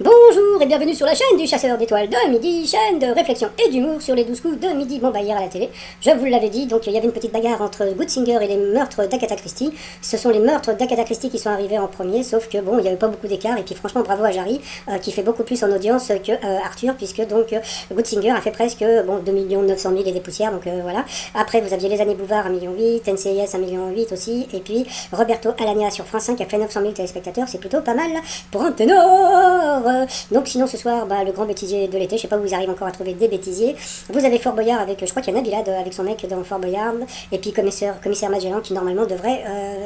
Bonjour et bienvenue sur la chaîne du chasseur d'étoiles de midi, chaîne de réflexion et d'humour sur les 12 coups de midi. Bon bah hier à la télé, je vous l'avais dit, donc il y avait une petite bagarre entre Goodsinger et les meurtres d'Agatha Christie. Ce sont les meurtres d'Agatha Christie qui sont arrivés en premier, sauf que bon, il n'y avait pas beaucoup d'écart, et puis franchement bravo à Jarry, qui fait beaucoup plus en audience que Arthur, puisque donc Goodsinger a fait presque 2 900 000 et des poussières, donc voilà. Après vous aviez Les Années Bouvard 1,8 million, NCIS 1,8 million aussi, et puis Roberto Alagna sur France 5 a fait 900 000 téléspectateurs, c'est plutôt pas mal pour un ténor. Donc sinon ce soir, le grand bêtisier de l'été, je sais pas où ils arrivent encore à trouver des bêtisiers. Vous avez Fort Boyard avec, je crois qu'il y a Nabilad avec son mec dans Fort Boyard, et puis commissaire Magellan qui normalement devrait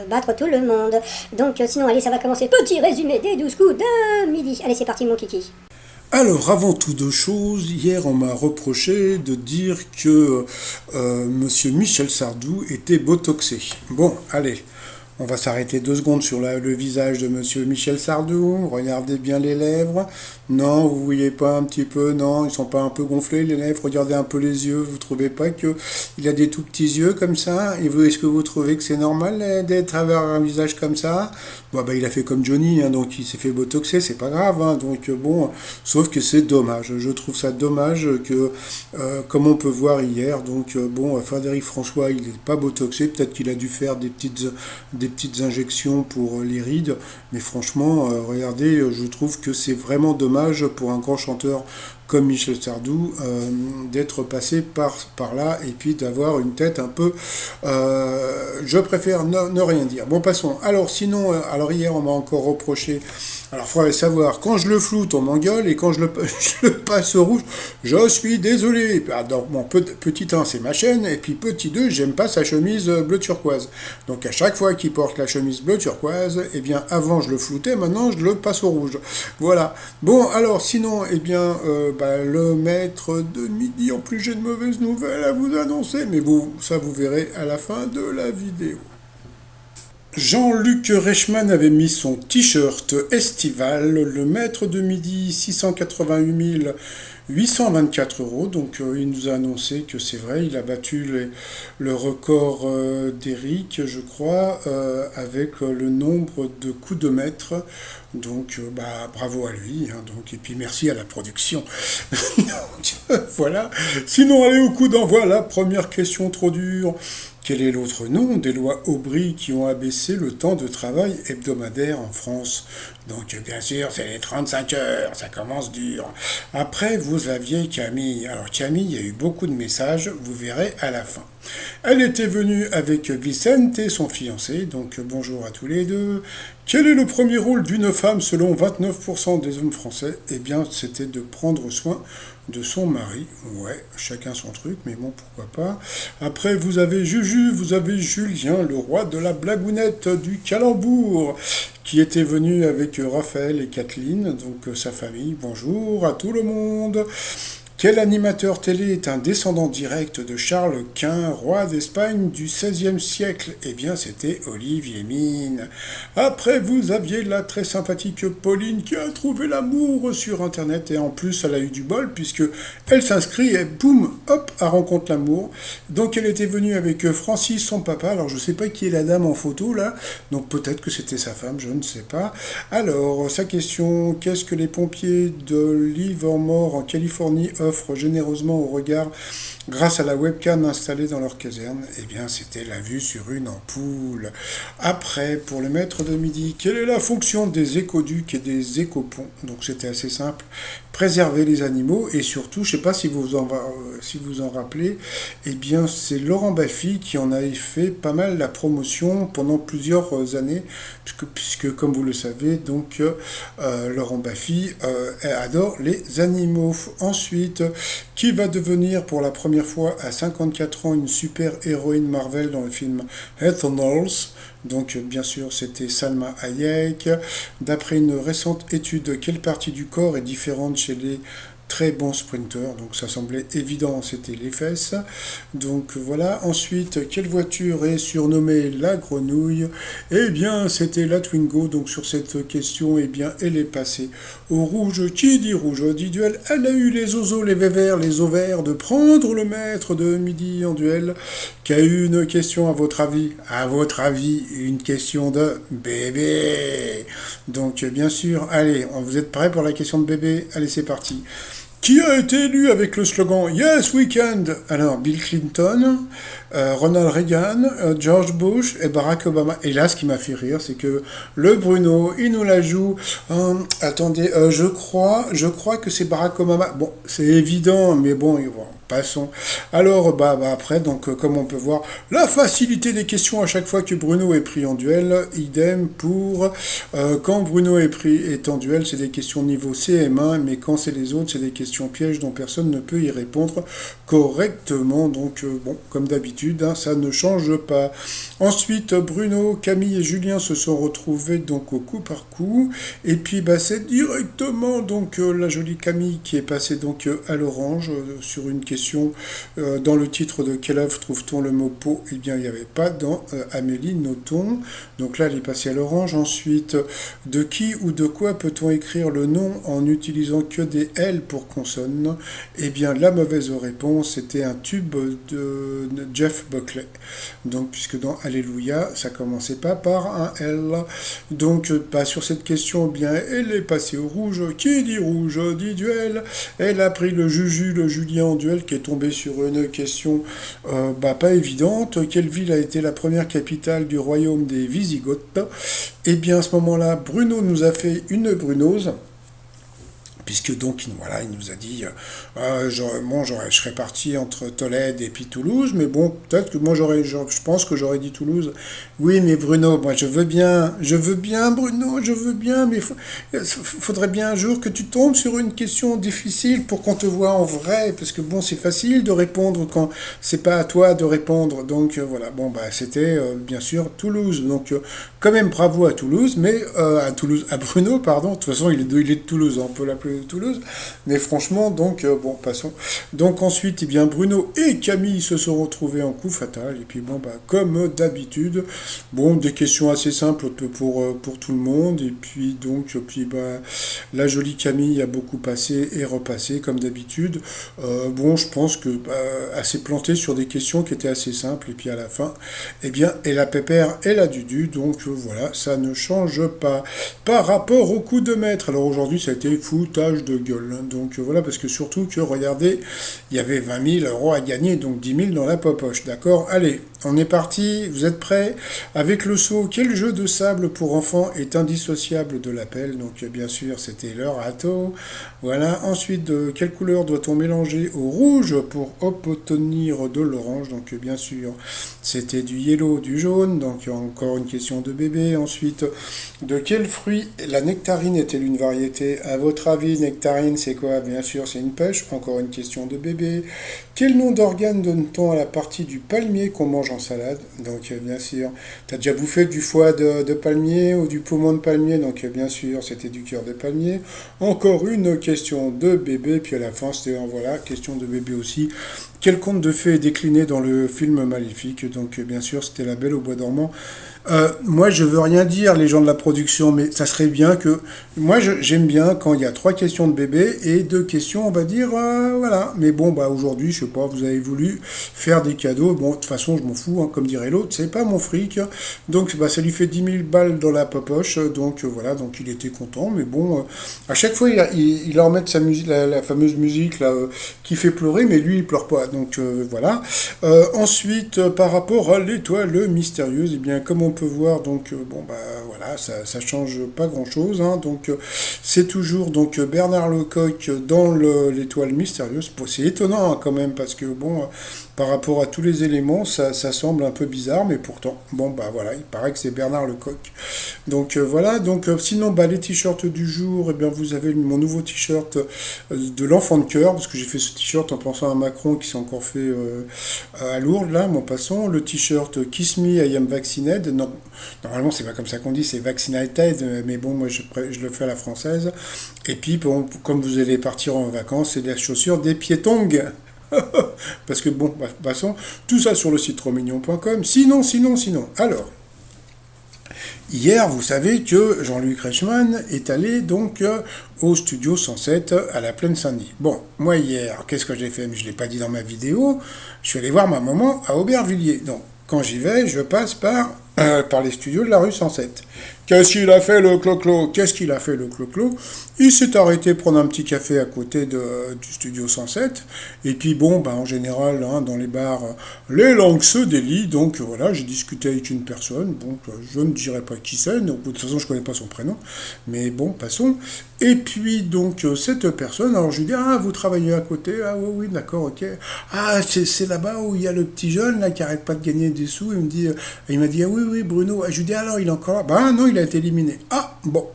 battre tout le monde. Donc sinon allez, ça va commencer, petit résumé des 12 coups de midi. Allez c'est parti mon kiki. Alors, avant toute chose, hier on m'a reproché de dire que Monsieur Michel Sardou était botoxé. Bon, allez, on va s'arrêter 2 secondes sur le visage de Monsieur Michel Sardou. Regardez bien les lèvres. Non, vous voyez pas un petit peu, non, ils sont pas un peu gonflés les lèvres. Regardez un peu les yeux. Vous trouvez pas que il a des tout petits yeux comme ça? Et vous, est-ce que vous trouvez que c'est normal d'être avec un visage comme ça? Bon, il a fait comme Johnny, hein, donc il s'est fait botoxer, c'est pas grave, hein, donc bon, sauf que c'est dommage. Je trouve ça dommage que, comme on peut voir hier, donc bon, Frédéric François, il n'est pas botoxé, peut-être qu'il a dû faire des petites injections pour les rides, mais franchement, regardez, je trouve que c'est vraiment dommage pour un grand chanteur comme Michel Sardou, d'être passé par là et puis d'avoir une tête un peu... je préfère ne rien dire. Bon, passons. Alors, sinon, alors hier, on m'a encore reproché... Alors, il faudrait savoir, quand je le floute, on m'engueule, et quand je le passe au rouge, je suis désolé. Donc, mon petit 1, c'est ma chaîne, et puis petit 2, j'aime pas sa chemise bleu turquoise. Donc, à chaque fois qu'il porte la chemise bleu turquoise, eh bien, avant, je le floutais, maintenant, je le passe au rouge. Voilà. Bon, alors, sinon, eh bien... le maître de midi, en plus j'ai de mauvaises nouvelles à vous annoncer, mais bon, ça vous verrez à la fin de la vidéo. Jean-Luc Reichmann avait mis son t-shirt estival, le maître de midi, 688 824 €, donc il nous a annoncé que c'est vrai, il a battu le record d'Eric, je crois, avec le nombre de coups de maître, donc bravo à lui, hein, donc, et puis merci à la production. Donc, voilà, sinon allez au coup d'envoi, la première question trop dure. Quel est l'autre nom des lois Aubry qui ont abaissé le temps de travail hebdomadaire en France? Donc bien sûr, c'est les 35 heures, ça commence dur. Après, vous aviez Camille. Alors Camille, il y a eu beaucoup de messages, vous verrez à la fin. Elle était venue avec Vicente, son fiancé, donc bonjour à tous les deux. Quel est le premier rôle d'une femme selon 29% des hommes français? Eh bien, c'était de prendre soin de son mari. Ouais, chacun son truc, mais bon, pourquoi pas. Après, vous avez Juju, vous avez Julien, le roi de la blagounette du calembour, qui était venu avec Raphaël et Kathleen, donc sa famille. Bonjour à tout le monde. Quel animateur télé est un descendant direct de Charles Quint, roi d'Espagne du XVIe siècle? Eh bien, c'était Olivier Mine. Après, vous aviez la très sympathique Pauline qui a trouvé l'amour sur Internet, et en plus, elle a eu du bol puisque elle s'inscrit et boum, hop, elle rencontre l'amour. Donc, elle était venue avec Francis, son papa. Alors, je ne sais pas qui est la dame en photo là, donc peut-être que c'était sa femme, je ne sais pas. Alors, sa question, qu'est-ce que les pompiers de Livermore en Californie offrent généreusement au regard grâce à la webcam installée dans leur caserne? Eh bien, c'était la vue sur une ampoule. Après, pour le maître de midi, quelle est la fonction des écoducs et des écoponts? Donc, c'était assez simple. Préserver les animaux, et surtout, je ne sais pas si vous en rappelez, eh bien, c'est Laurent Baffy qui en avait fait pas mal la promotion pendant plusieurs années, puisque comme vous le savez, donc, Laurent Baffy adore les animaux. Ensuite, qui va devenir pour la première fois à 54 ans une super-héroïne Marvel dans le film Eternals? Donc bien sûr c'était Salma Hayek. D'après une récente étude, quelle partie du corps est différente chez les très bon sprinter, donc ça semblait évident, c'était les fesses. Donc voilà, ensuite, quelle voiture est surnommée la grenouille? Eh bien, c'était la Twingo, donc sur cette question, eh bien, elle est passée au rouge. Qui dit rouge dit duel. Elle a eu les oseaux, les vévères, les ovaires de prendre le maître de midi en duel. Qui a eu une question à votre avis? À votre avis, une question de bébé. Donc, bien sûr, allez, vous êtes prêts pour la question de bébé? Allez, c'est parti. Qui a été élu avec le slogan Yes Weekend? Alors, Bill Clinton, Ronald Reagan, George Bush et Barack Obama. Et là, ce qui m'a fait rire, c'est que le Bruno, il nous la joue. Attendez, je crois que c'est Barack Obama. Bon, c'est évident, mais bon, passons. Alors, après, donc, comme on peut voir, la facilité des questions à chaque fois que Bruno est pris en duel, idem pour quand Bruno est en duel, c'est des questions niveau CM1, mais quand c'est les autres, c'est des questions pièges dont personne ne peut y répondre correctement. Donc, bon, comme d'habitude, hein, ça ne change pas. Ensuite, Bruno, Camille et Julien se sont retrouvés donc au coup par coup. Et puis, c'est directement donc la jolie Camille qui est passée donc à l'orange sur une question dans le titre de Quelle œuvre trouve-t-on le mot pot? Eh bien, il n'y avait pas dans Amélie Nothomb. Donc là, elle est passée à l'orange. Ensuite, de qui ou de quoi peut-on écrire le nom en utilisant que des L pour consonne? Eh bien, la mauvaise réponse était un tube de Jeff Buckley. Donc, puisque dans Alléluia, ça commençait pas par un L. Donc, sur cette question, eh bien, elle est passée au rouge. Qui dit rouge dit duel. Elle a pris le Juju, le Julien en duel, qui est tombé sur une question pas évidente. Quelle ville a été la première capitale du royaume des Wisigoths? Eh bien, à ce moment-là, Bruno nous a fait une brunose. Puisque donc, voilà, il nous a dit, je serais parti entre Tolède et puis Toulouse, mais bon, peut-être que moi, je pense que j'aurais dit Toulouse. Oui, mais Bruno, moi, je veux bien, Bruno, je veux bien, mais faudrait bien un jour que tu tombes sur une question difficile pour qu'on te voit en vrai, parce que bon, c'est facile de répondre quand c'est pas à toi de répondre. Donc, voilà, bon, c'était bien sûr Toulouse. Donc, quand même, bravo à Toulouse, mais à Bruno, pardon, de toute façon, il est de Toulouse, on peut l'appeler de Toulouse, mais franchement, donc, bon, passons. Donc ensuite, eh bien, Bruno et Camille se sont retrouvés en coup fatal, et puis bon, comme d'habitude, bon, des questions assez simples pour tout le monde, et puis donc, la jolie Camille a beaucoup passé et repassé, comme d'habitude. Bon, je pense que elle s'est plantée sur des questions qui étaient assez simples, et puis à la fin, eh bien, et la pépère et la Dudu, donc voilà, ça ne change pas. Par rapport au coup de maître, alors aujourd'hui, ça a été foutage de gueule. Donc voilà, parce que surtout que, regardez, il y avait 20 000 euros à gagner, donc 10 000 dans la poche. D'accord? Allez, on est parti, vous êtes prêts? Avec le saut, quel jeu de sable pour enfants est indissociable de l'appel? Donc bien sûr, c'était le râteau. Voilà, ensuite, de quelle couleur doit-on mélanger au rouge pour obtenir de l'orange? Donc bien sûr, c'était du yellow, du jaune, donc encore une question de bébé. Ensuite, de quel fruit la nectarine est-elle une variété? À votre avis, nectarine, c'est quoi? Bien sûr, c'est une pêche. Encore une question de bébé. Quel nom d'organe donne-t-on à la partie du palmier qu'on mange en salade? Donc, bien sûr, tu as déjà bouffé du foie de palmier ou du poumon de palmier? Donc, bien sûr, c'était du cœur de palmier. Encore une question de bébé. Puis à la fin, c'était, voilà, question de bébé aussi. Quel conte de fées est décliné dans le film Maléfique? Donc, bien sûr, c'était La Belle au bois dormant. Moi, je veux rien dire, les gens de la production, mais ça serait bien que... Moi, j'aime bien quand il y a 3 questions de bébé et 2 questions, on va dire, voilà. Mais bon, aujourd'hui, je sais pas, vous avez voulu faire des cadeaux. Bon, de toute façon, je m'en fous, hein, comme dirait l'autre, c'est pas mon fric. Donc, ça lui fait 10 000 balles dans la poche. Donc, voilà, donc il était content. Mais bon, à chaque fois, il en met sa musique, la fameuse musique là, qui fait pleurer, mais lui, il pleure pas. Donc, voilà. Ensuite, par rapport à l'étoile mystérieuse, eh bien, comme on peut voir, donc voilà, ça change pas grand chose, hein, donc c'est toujours donc Bernard Lecoq dans l'étoile mystérieuse. C'est étonnant, hein, quand même, parce que bon, par rapport à tous les éléments, ça semble un peu bizarre, mais pourtant, bon, bah voilà, il paraît que c'est Bernard Lecoq. Donc voilà, donc sinon, bah, les t-shirts du jour, eh bien, vous avez mon nouveau t-shirt de l'enfant de cœur, parce que j'ai fait ce t-shirt en pensant à Macron qui s'est encore fait à Lourdes, là, mon passant. Le t-shirt Kiss Me, I Am Vaccinated. Non, normalement, c'est pas comme ça qu'on dit, c'est Vaccinated, mais bon, moi, je le fais à la française. Et puis, bon, comme vous allez partir en vacances, c'est des chaussures des piétongs. Parce que bon, passons, tout ça sur le site romignon.com. Sinon. Alors, hier, vous savez que Jean-Luc Reichmann est allé donc au studio 107 à la Plaine Saint-Denis. Bon, moi hier, qu'est-ce que j'ai fait? Mais je ne l'ai pas dit dans ma vidéo. Je suis allé voir ma maman à Aubervilliers. Donc, quand j'y vais, je passe par les studios de la rue 107. Qu'est-ce qu'il a fait le clo-clo? Il s'est arrêté prendre un petit café à côté du studio 107. Et puis bon, ben, en général, hein, dans les bars, les langues se délient. Donc voilà, j'ai discuté avec une personne. Bon, je ne dirai pas qui c'est. De toute façon, je ne connais pas son prénom. Mais bon, passons. Et puis donc, cette personne, alors je lui dis, ah, vous travaillez à côté? Ah oui, d'accord, ok. Ah, c'est là-bas où il y a le petit jeune là qui arrête pas de gagner des sous. Il m'a dit, ah oui, Bruno. Je lui dis, alors il est encore là? Bah non, il a été éliminé. Ah, bon.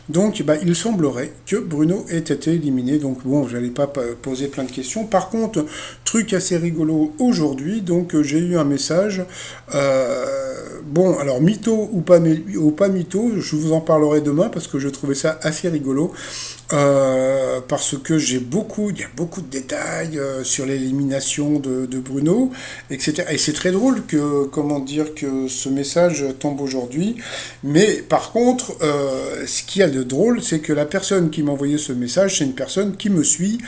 Donc, bah, il semblerait que Bruno ait été éliminé. Donc, bon, je n'allais pas poser plein de questions. Par contre, truc assez rigolo aujourd'hui. Donc, j'ai eu un message. Bon, alors, mytho ou pas mytho, je vous en parlerai demain parce que je trouvais ça assez rigolo. Parce que il y a beaucoup de détails sur l'élimination de Bruno, etc. Et c'est très drôle que ce message tombe aujourd'hui. Mais par contre, ce qu'il y a de drôle, c'est que la personne qui m'a envoyé ce message, c'est une personne qui me suit.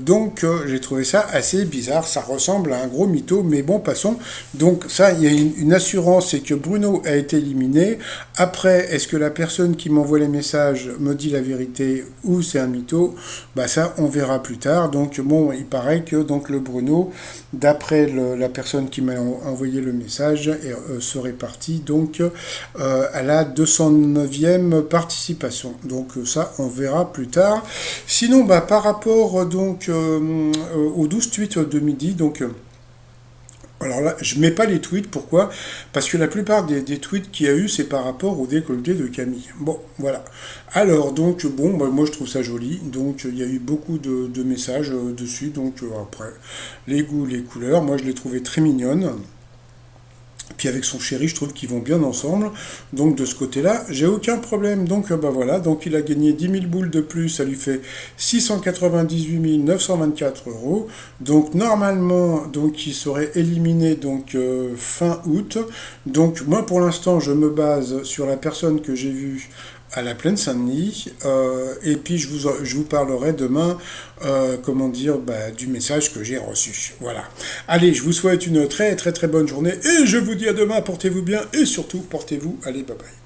Donc j'ai trouvé ça assez bizarre. Ça ressemble à un gros mytho, mais bon, passons. Donc ça, il y a une assurance, c'est que Bruno a été éliminé. Après, est-ce que la personne qui m'envoie les messages me dit la vérité ou c'est un mytho? Bah ça, on verra plus tard. Donc bon, il paraît que donc le Bruno, d'après la personne qui m'a envoyé le message, serait parti donc à la 209e participation. Donc ça, on verra plus tard. Sinon, bah, par rapport donc aux 12 tweets de midi, donc alors là, je mets pas les tweets, pourquoi? Parce que la plupart des tweets qu'il y a eu, c'est par rapport au décolleté de Camille. Bon, voilà. Alors, donc, bon, bah, moi je trouve ça joli. Donc, il y a eu beaucoup de messages dessus. Donc, après, les goûts, les couleurs, moi je l'ai trouvé très mignonne. Puis avec son chéri, je trouve qu'ils vont bien ensemble. Donc de ce côté-là, j'ai aucun problème. Donc bah voilà, donc il a gagné 10 000 boules de plus, ça lui fait 698 924 euros. Donc normalement, donc il serait éliminé donc fin août. Donc moi pour l'instant, je me base sur la personne que j'ai vue à la Plaine Saint-Denis, et puis je vous parlerai demain, du message que j'ai reçu. Voilà. Allez, je vous souhaite une très très très bonne journée, et je vous dis à demain, portez-vous bien, et surtout, portez-vous, allez, bye bye.